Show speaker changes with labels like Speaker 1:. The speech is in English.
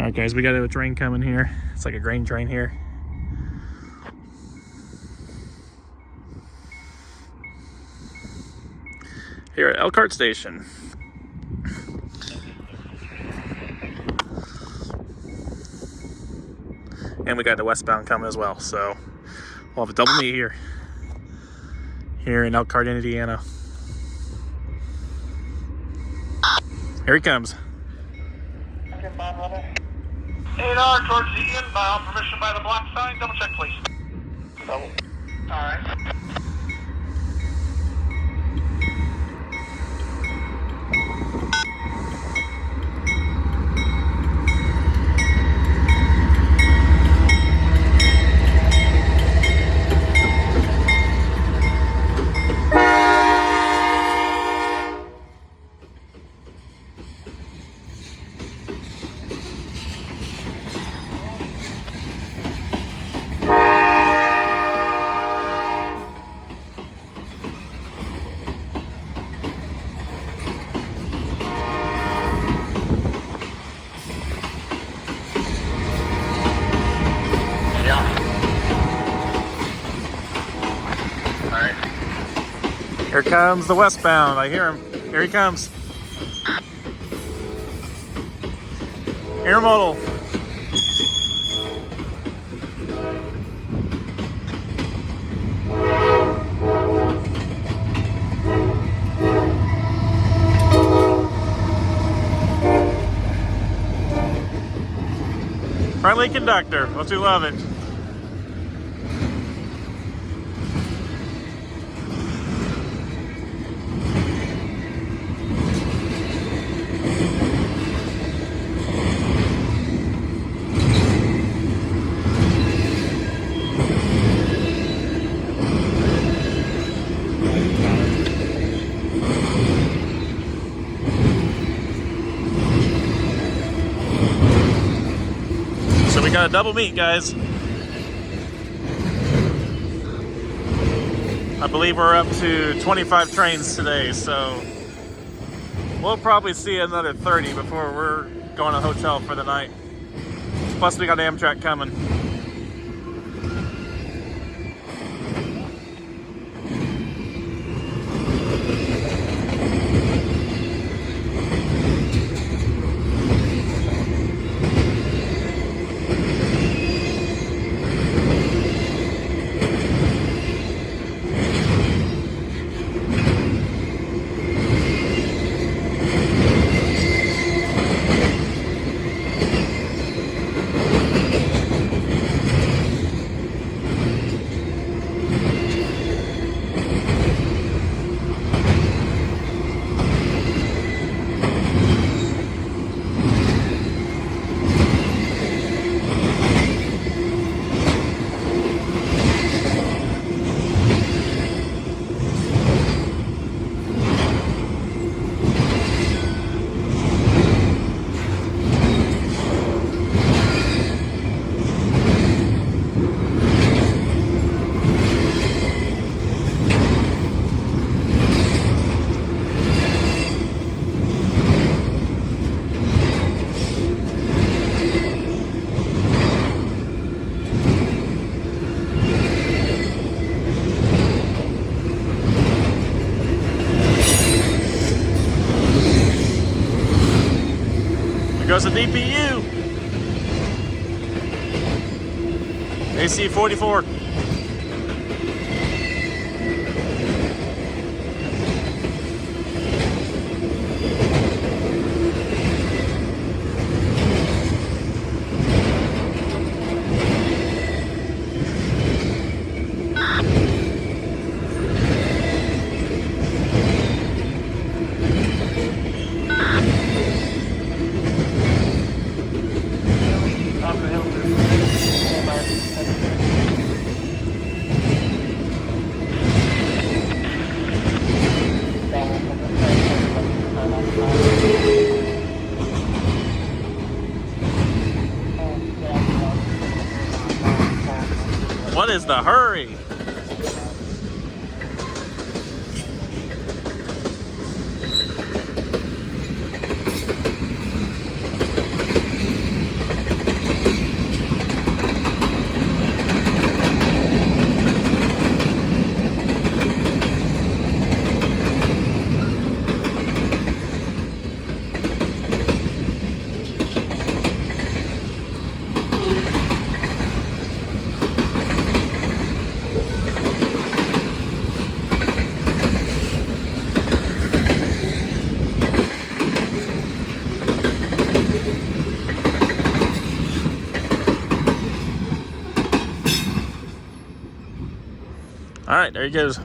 Speaker 1: Alright guys, we got a train coming here. It's like a grain train here. Here at Elkhart Station. And we got the westbound coming as well, so we'll have a double meet here in Elkhart, Indiana. Here he comes.
Speaker 2: 8R towards the inbound, permission by the black sign, double check please. Double. Alright.
Speaker 1: Here comes the westbound. I hear him. Here he comes. Intermodal. Friendly conductor. Don't you love it? So we got a double meet, guys. I believe we're up to 25 trains today, so we'll probably see another 30 before we're going to the hotel for the night. Plus we got Amtrak coming. There goes the DPU. AC 44. What is the hurry? All right, there he goes.